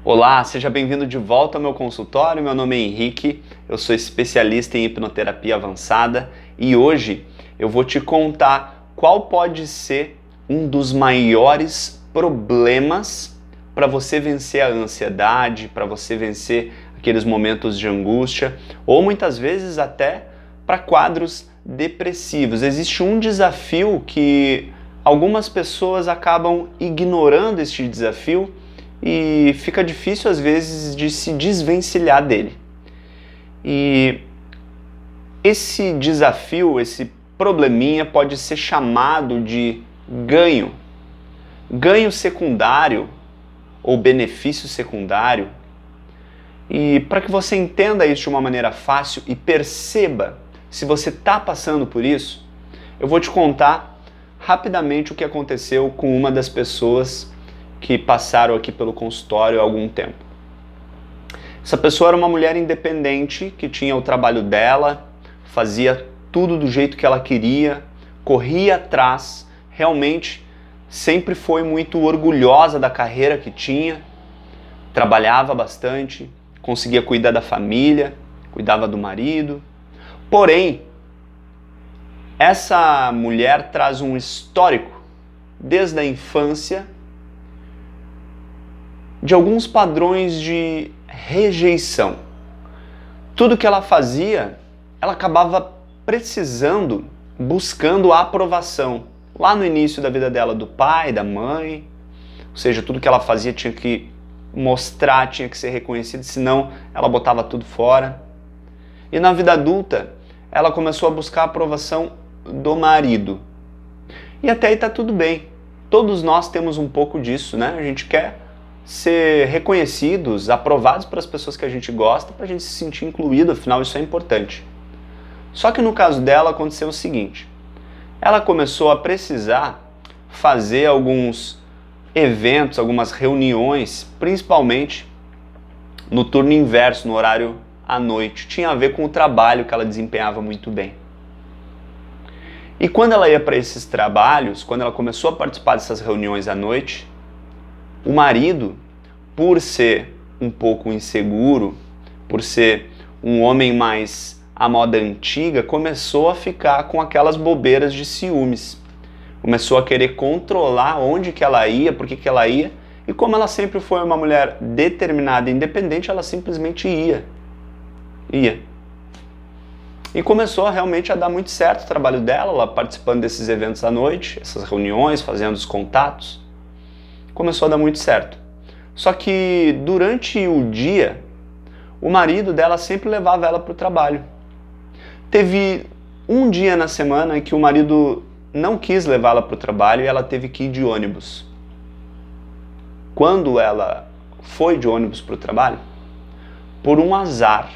Olá, seja bem-vindo de volta ao meu consultório. Meu nome é Henrique, eu sou especialista em hipnoterapia avançada e hoje eu vou te contar qual pode ser um dos maiores problemas para você vencer a ansiedade, para você vencer aqueles momentos de angústia ou muitas vezes até para quadros depressivos. Existe um desafio que algumas pessoas acabam ignorando este desafio e fica difícil às vezes de se desvencilhar dele. E esse desafio, esse probleminha pode ser chamado de ganho. Ganho secundário ou benefício secundário. E para que você entenda isso de uma maneira fácil e perceba se você está passando por isso, eu vou te contar rapidamente o que aconteceu com uma das pessoas que passaram aqui pelo consultório há algum tempo. Essa pessoa era uma mulher independente que tinha o trabalho dela, fazia tudo do jeito que ela queria, corria atrás, realmente sempre foi muito orgulhosa da carreira que tinha, trabalhava bastante, conseguia cuidar da família, cuidava do marido. Porém, essa mulher traz um histórico desde a infância de alguns padrões de rejeição. Tudo que ela fazia, ela acabava precisando, buscando a aprovação. Lá no início da vida dela, do pai, da mãe, ou seja, tudo que ela fazia tinha que mostrar, tinha que ser reconhecido, senão ela botava tudo fora. E na vida adulta, ela começou a buscar a aprovação do marido. E até aí tá tudo bem. Todos nós temos um pouco disso, né? A gente quer ser reconhecidos, aprovados pelas pessoas que a gente gosta, para a gente se sentir incluído, afinal isso é importante. Só que no caso dela aconteceu o seguinte, ela começou a precisar fazer alguns eventos, algumas reuniões, principalmente no turno inverso, no horário à noite. Tinha a ver com o trabalho que ela desempenhava muito bem. E quando ela ia para esses trabalhos, quando ela começou a participar dessas reuniões à noite, o marido, por ser um pouco inseguro, por ser um homem mais à moda antiga, começou a ficar com aquelas bobeiras de ciúmes. Começou a querer controlar onde que ela ia, por que ela ia, e como ela sempre foi uma mulher determinada e independente, ela simplesmente ia. E começou realmente a dar muito certo o trabalho dela, ela participando desses eventos à noite, essas reuniões, fazendo os contatos. Começou a dar muito certo. Só que durante o dia, o marido dela sempre levava ela para o trabalho. Teve um dia na semana em que o marido não quis levá-la para o trabalho e ela teve que ir de ônibus. Quando ela foi de ônibus para o trabalho, por um azar,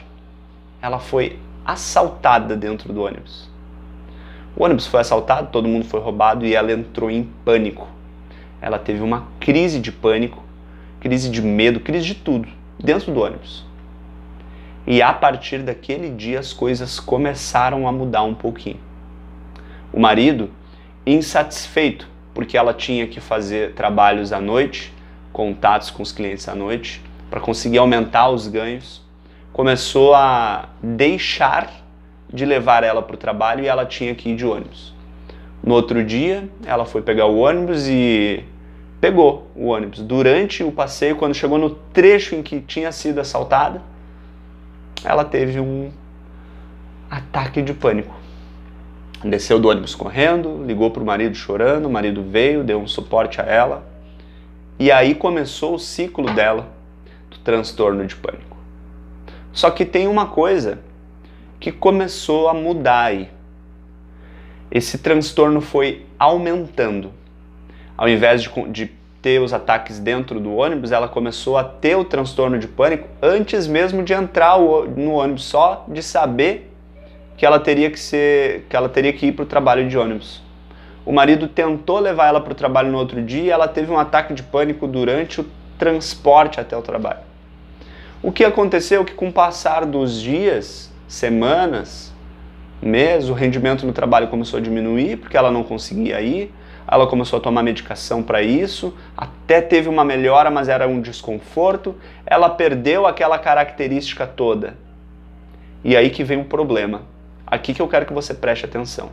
ela foi assaltada dentro do ônibus. O ônibus foi assaltado, todo mundo foi roubado e ela entrou em pânico. Ela teve uma crise de pânico, crise de medo, crise de tudo, dentro do ônibus. E a partir daquele dia as coisas começaram a mudar um pouquinho. O marido, insatisfeito, porque ela tinha que fazer trabalhos à noite, contatos com os clientes à noite, para conseguir aumentar os ganhos, começou a deixar de levar ela para o trabalho e ela tinha que ir de ônibus. No outro dia, ela foi pegar o ônibus e pegou o ônibus. Durante o passeio, quando chegou no trecho em que tinha sido assaltada, ela teve um ataque de pânico. Desceu do ônibus correndo, ligou para o marido chorando, o marido veio, deu um suporte a ela. E aí começou o ciclo dela do transtorno de pânico. Só que tem uma coisa que começou a mudar aí. Esse transtorno foi aumentando. Ao invés de ter os ataques dentro do ônibus, ela começou a ter o transtorno de pânico antes mesmo de entrar no ônibus, só de saber que ela teria que ir para o trabalho de ônibus. O marido tentou levar ela para o trabalho no outro dia e ela teve um ataque de pânico durante o transporte até o trabalho. O que aconteceu é que com o passar dos dias, semanas, meses, o rendimento no trabalho começou a diminuir porque ela não conseguia ir, ela começou a tomar medicação para isso, até teve uma melhora, mas era um desconforto, ela perdeu aquela característica toda. E aí que vem o problema. Aqui que eu quero que você preste atenção.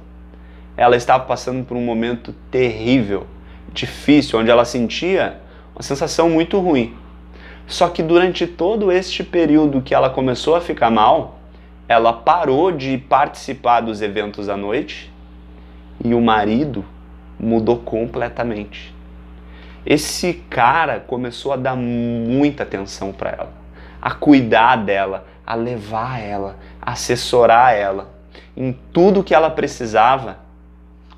Ela estava passando por um momento terrível, difícil, onde ela sentia uma sensação muito ruim. Só que durante todo este período que ela começou a ficar mal, ela parou de participar dos eventos à noite e o marido mudou completamente. Esse cara começou a dar muita atenção para ela, a cuidar dela, a levar ela, a assessorar ela. Em tudo que ela precisava,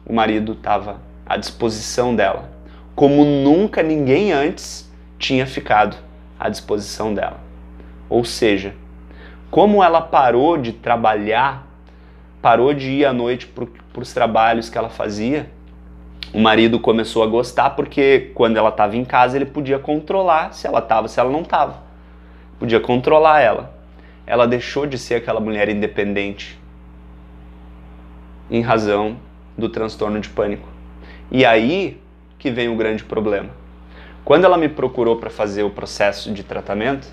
o marido estava à disposição dela, como nunca ninguém antes tinha ficado à disposição dela. Ou seja, como ela parou de trabalhar, parou de ir à noite para os trabalhos que ela fazia, o marido começou a gostar, porque quando ela estava em casa ele podia controlar se ela estava, se ela não estava. Podia controlar ela. Ela deixou de ser aquela mulher independente em razão do transtorno de pânico. E aí que vem o grande problema. Quando ela me procurou para fazer o processo de tratamento,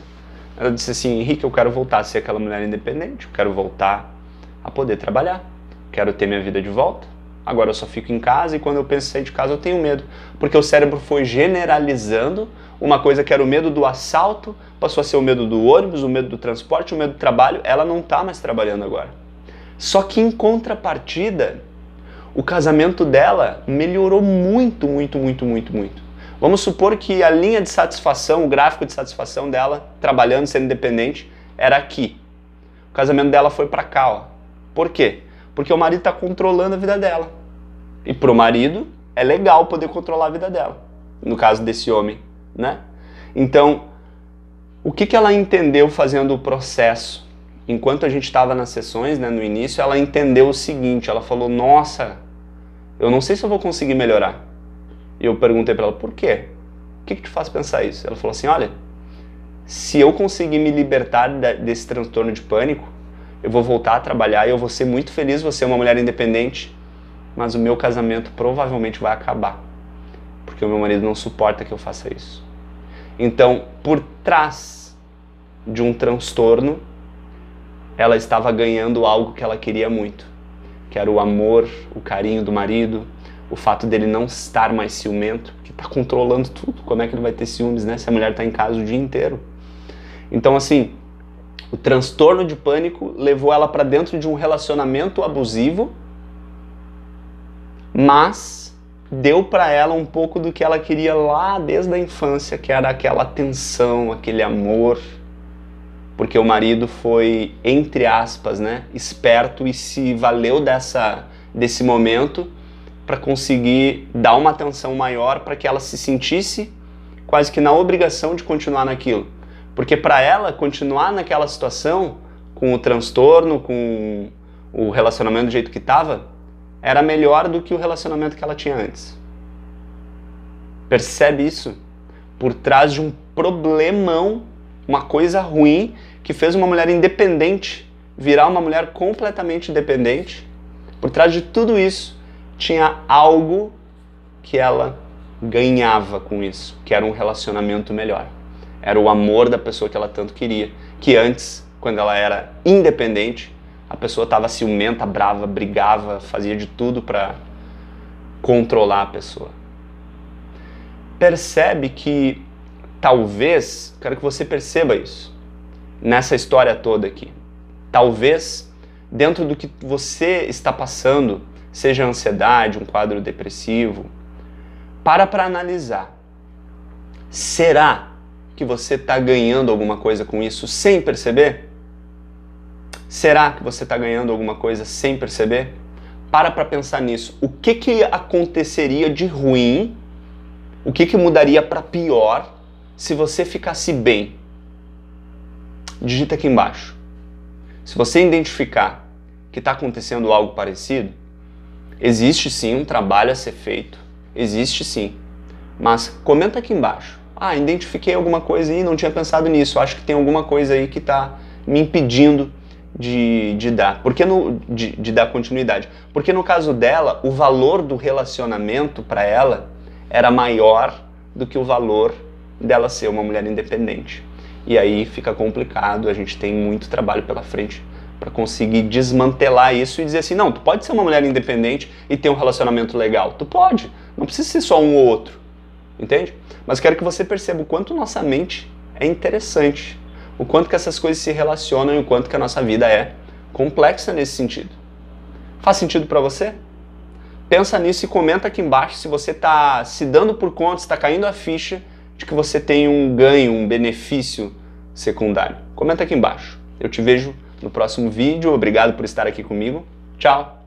ela disse assim: Henrique, eu quero voltar a ser aquela mulher independente, eu quero voltar a poder trabalhar, quero ter minha vida de volta. Agora eu só fico em casa e quando eu penso em sair de casa eu tenho medo, porque o cérebro foi generalizando uma coisa que era o medo do assalto, passou a ser o medo do ônibus, o medo do transporte, o medo do trabalho. Ela não está mais trabalhando agora. Só que em contrapartida, o casamento dela melhorou muito, muito, muito, muito, muito. Vamos supor que a linha de satisfação, o gráfico de satisfação dela, trabalhando, sendo independente, era aqui. O casamento dela foi para cá, ó. Por quê? Porque o marido está controlando a vida dela. E pro marido é legal poder controlar a vida dela. No caso desse homem, né? Então, o que ela entendeu fazendo o processo? Enquanto a gente estava nas sessões, né, no início, ela entendeu o seguinte, ela falou: nossa, eu não sei se eu vou conseguir melhorar. E eu perguntei para ela: por quê? O que te faz pensar isso? Ela falou assim: olha, se eu conseguir me libertar desse transtorno de pânico, eu vou voltar a trabalhar e eu vou ser muito feliz, vou ser uma mulher independente, mas o meu casamento provavelmente vai acabar, porque o meu marido não suporta que eu faça isso. Então, por trás de um transtorno, ela estava ganhando algo que ela queria muito, que era o amor, o carinho do marido, o fato dele não estar mais ciumento, que está controlando tudo. Como é que ele vai ter ciúmes, né, se a mulher está em casa o dia inteiro? Então, assim, o transtorno de pânico levou ela para dentro de um relacionamento abusivo, mas deu para ela um pouco do que ela queria lá desde a infância, que era aquela atenção, aquele amor, porque o marido foi, entre aspas, né, esperto e se valeu desse momento para conseguir dar uma atenção maior para que ela se sentisse quase que na obrigação de continuar naquilo. Porque para ela continuar naquela situação, com o transtorno, com o relacionamento do jeito que estava, era melhor do que o relacionamento que ela tinha antes. Percebe isso? Por trás de um problemão, uma coisa ruim que fez uma mulher independente virar uma mulher completamente dependente. Por trás de tudo isso, tinha algo que ela ganhava com isso, que era um relacionamento melhor. Era o amor da pessoa que ela tanto queria, que antes, quando ela era independente, a pessoa estava ciumenta, brava, brigava, fazia de tudo para controlar a pessoa. Percebe que, talvez, quero que você perceba isso, nessa história toda aqui. Talvez, dentro do que você está passando, seja ansiedade, um quadro depressivo, para analisar. Será que você está ganhando alguma coisa com isso sem perceber? Será que você está ganhando alguma coisa sem perceber? Para pensar nisso. O que aconteceria de ruim? O que mudaria para pior se você ficasse bem? Digita aqui embaixo. Se você identificar que está acontecendo algo parecido, existe sim um trabalho a ser feito. Existe sim. Mas comenta aqui embaixo. Ah, identifiquei alguma coisa aí, não tinha pensado nisso. Acho que tem alguma coisa aí que está me impedindo de dar. De dar continuidade. Porque no caso dela, o valor do relacionamento para ela era maior do que o valor dela ser uma mulher independente. E aí fica complicado, a gente tem muito trabalho pela frente para conseguir desmantelar isso e dizer assim, não, tu pode ser uma mulher independente e ter um relacionamento legal. Tu pode, não precisa ser só um ou outro, entende? Mas quero que você perceba o quanto nossa mente é interessante, o quanto que essas coisas se relacionam e o quanto que a nossa vida é complexa nesse sentido. Faz sentido para você? Pensa nisso e comenta aqui embaixo se você está se dando por conta, se está caindo a ficha de que você tem um ganho, um benefício secundário. Comenta aqui embaixo. Eu te vejo no próximo vídeo. Obrigado por estar aqui comigo. Tchau!